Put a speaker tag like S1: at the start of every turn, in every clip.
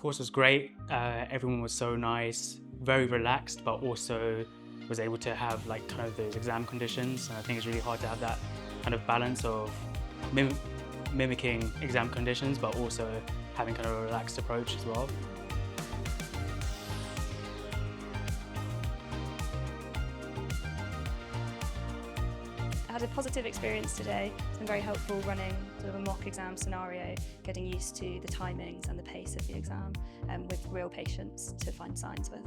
S1: course was great. Everyone was so nice, very relaxed, but also was able to have like kind of those exam conditions. And I think it's really hard to have that kind of balance of mimicking exam conditions, but also having kind of a relaxed approach as well.
S2: I had a positive experience today. It's been very helpful running sort of a mock exam scenario, getting used to the timings and the pace of the exam with real patients to find signs with.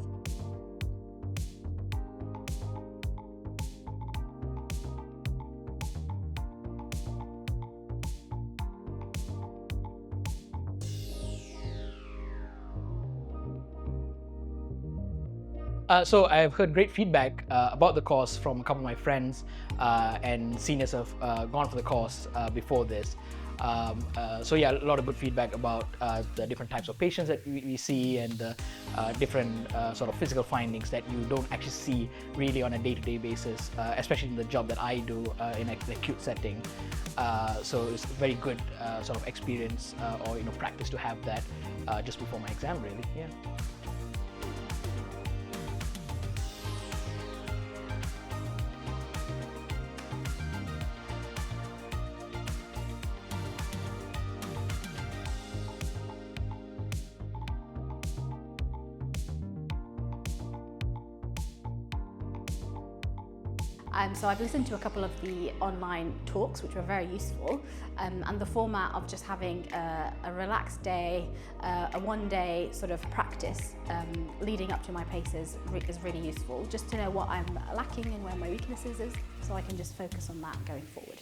S3: So I've heard great feedback about the course from a couple of my friends and seniors who have gone for the course before this. So yeah, a lot of good feedback about the different types of patients that we see and the different sort of physical findings that you don't actually see really on a day-to-day basis, especially in the job that I do in an acute setting. So it's a very good sort of experience or practice to have that just before my exam, really. Yeah.
S4: So I've listened to a couple of the online talks, which were very useful, and the format of just having a relaxed day, a one-day sort of practice leading up to my paces is really useful, just to know what I'm lacking and where my weaknesses is, so I can just focus on that going forward.